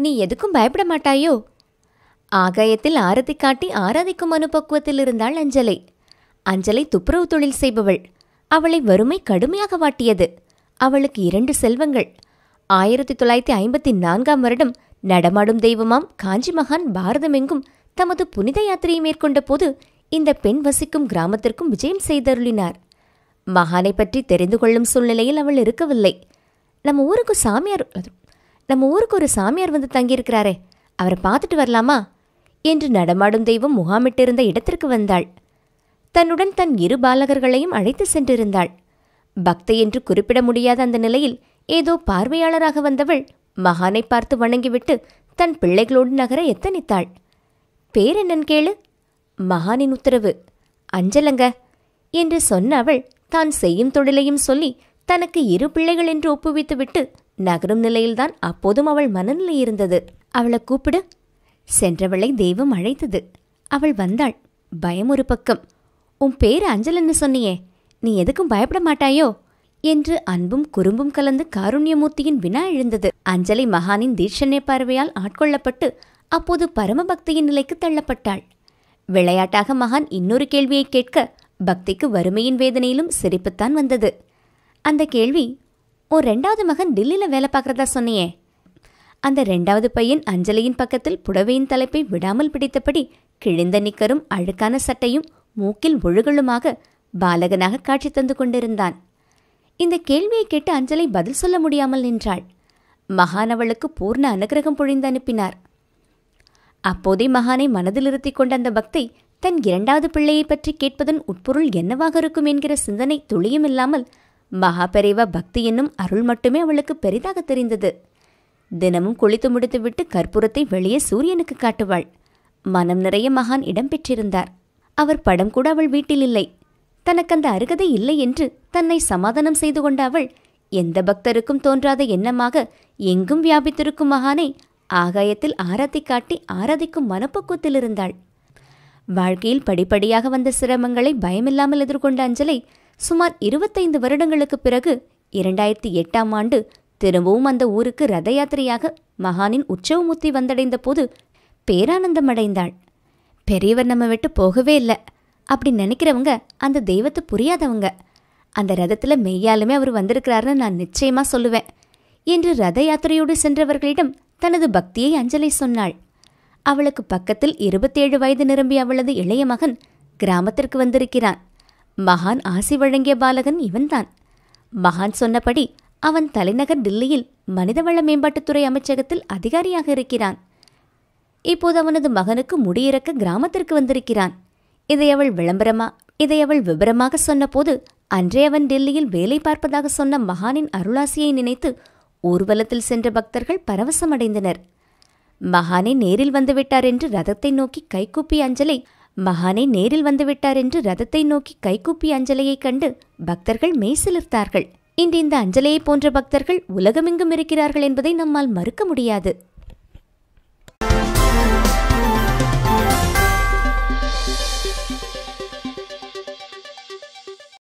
நீ எதுக்கும் பயப்பட மாட்டாயோ? ஆகாயத்தில் ஆரத்தி காட்டி ஆராதிக்கும் அனுபக்குவத்தில் இருந்தாள் அஞ்சலை. அஞ்சலை துப்புரவு தொழில் செய்பவள். அவளை வறுமை கடுமையாக வாட்டியது. அவளுக்கு 2 செல்வங்கள். 1954ஆம் வருடம் நடமாடும் தெய்வமாம் காஞ்சி மகான் பாரதமெங்கும் தமது புனித யாத்திரையை மேற்கொண்ட போது இந்த பெண் வசிக்கும் கிராமத்திற்கும் விஜயம் செய்தருளினார். மகானை பற்றி தெரிந்து கொள்ளும் சூழ்நிலையில் அவள் இருக்கவில்லை. நம்ம ஊருக்கு ஒரு சாமியார் வந்து தங்கியிருக்கிறாரே, அவரை பார்த்துட்டு வரலாமா என்று நடமாடும் தெய்வம் முகாமிட்டிருந்த இடத்திற்கு வந்தாள். தன்னுடன் தன் 2 பாலகர்களையும் அழைத்து சென்றிருந்தாள். பக்தை என்று குறிப்பிட முடியாத அந்த நிலையில் ஏதோ பார்வையாளராக வந்தவள் மகானை பார்த்து வணங்கிவிட்டு தன் பிள்ளைகளோடு நகர எத்தனித்தாள். பேர் என்னன்னு கேளு. மகானின் உத்தரவு. அஞ்சலங்க என்று சொன்ன அவள் தான் செய்யும் தொழிலையும் சொல்லி தனக்கு 2 பிள்ளைகள் என்று ஒப்புவித்துவிட்டு நகரும் நிலையில்தான் அப்போதும் அவள் மனநிலை இருந்தது. அவளை கூப்பிடு. சென்றவளை தெய்வம் அழைத்தது. அவள் வந்தாள். பயம் ஒரு பக்கம். உன் பேரு அஞ்சலன்னு சொன்னியே, நீ எதுக்கும் பயப்பட மாட்டாயோ என்று அன்பும் குறும்பும் கலந்து காருண்யமூர்த்தியின் வினா எழுந்தது. அஞ்சலை மகானின் தீட்சண்ய பார்வையால் ஆட்கொள்ளப்பட்டு அப்போது பரமபக்தியின் நிலைக்கு தள்ளப்பட்டாள். விளையாட்டாக மகான் இன்னொரு கேள்வியை கேட்க பக்திக்கு வறுமையின் வேதனையிலும் சிரிப்புத்தான் வந்தது. அந்த கேள்வி, உன் 2வது மகன் டில்லியில் வேலை பார்க்கறதா சொன்னியே, அந்த 2வது பையன் அஞ்சலியின் பக்கத்தில் புடவையின் தலைப்பை விடாமல் பிடித்தபடி கிழிந்த நிக்கரும் அழுக்கான சட்டையும் மூக்கில் ஒழுகலுமாக பாலகனாக காட்சி தந்து கொண்டிருந்தான். இந்த கேள்வியை கேட்டு அஞ்சலை பதில் சொல்ல முடியாமல் நின்றாள். மகான் அவளுக்கு பூர்ண அனுகிரகம் பொழிந்து அனுப்பினார். அப்போதே மகானை மனதில் இருத்தி கொண்ட அந்த பக்தை தன் 2வது பிள்ளையை பற்றி கேட்பதன் உட்பொருள் என்னவாக இருக்கும் என்கிற சிந்தனை துளியுமில்லாமல் மகாபெரிவா பக்தி என்னும் அருள் மட்டுமே அவளுக்கு பெரிதாக தெரிந்தது. தினமும் குளித்து முடித்துவிட்டு கற்பூரத்தை வெளியே சூரியனுக்கு காட்டுவாள். மனம் நிறைய மகான் இடம் பெற்றிருந்தார். அவர் படம் கூட அவள் வீட்டில் இல்லை. தனக்கந்த அருகதை இல்லை என்று தன்னை சமாதானம் செய்து கொண்ட அவள் எந்த பக்தருக்கும் தோன்றாத எண்ணமாக எங்கும் வியாபித்திருக்கும் மகானை ஆகாயத்தில் ஆராத்தி காட்டி ஆராதிக்கும் மனப்பக்குவத்தில் இருந்தாள். வாழ்க்கையில் படிப்படியாக வந்த சிரமங்களை பயமில்லாமல் எதிர்கொண்ட அஞ்சலை சுமார் 25 வருடங்களுக்கு பிறகு 2008ஆம் ஆண்டு திரும்பவும் அந்த ஊருக்கு ரத யாத்திரையாக மகானின் உற்சவமூர்த்தி வந்தடைந்த போது பேரானந்தம் அடைந்தாள். பெரியவர் நம்ம விட்டு போகவே இல்லை அப்படி நினைக்கிறவங்க அந்த தெய்வத்தை புரியாதவங்க. அந்த ரதத்தில் மெய்யாலுமே அவர் வந்திருக்கிறாருன்னு நான் நிச்சயமா சொல்லுவேன் என்று ரத யாத்திரையோடு சென்றவர்களிடம் தனது பக்தியை அஞ்சலை சொன்னாள். அவளுக்கு பக்கத்தில் 27 வயது நிரம்பிய அவளது இளைய மகன் கிராமத்திற்கு வந்திருக்கிறான். மகான் ஆசி வழங்கிய பாலகன் இவன்தான். மகான் சொன்னபடி அவன் தலைநகர் டில்லியில் மனிதவள மேம்பாட்டுத்துறை அமைச்சகத்தில் அதிகாரியாக இருக்கிறான். இப்போது அவனது மகனுக்கு முடியிறக்க கிராமத்திற்கு வந்திருக்கிறான். இதை அவள் விபரமாக சொன்னபோது அன்றே அவன் டெல்லியில் வேலை பார்ப்பதாக சொன்ன மகானின் அருளாசியை நினைத்து ஊர்வலத்தில் சென்ற பக்தர்கள் பரவசமடைந்தனர். மகானே நேரில் வந்துவிட்டார் என்று ரதத்தை நோக்கி கைகூப்பி அஞ்சலையை கண்டு பக்தர்கள் மெய்சிலிர்த்தார்கள். இன்று இந்த அஞ்சலையை போன்ற பக்தர்கள் உலகமெங்கும் இருக்கிறார்கள் என்பதை நம்மால் மறுக்க முடியாது.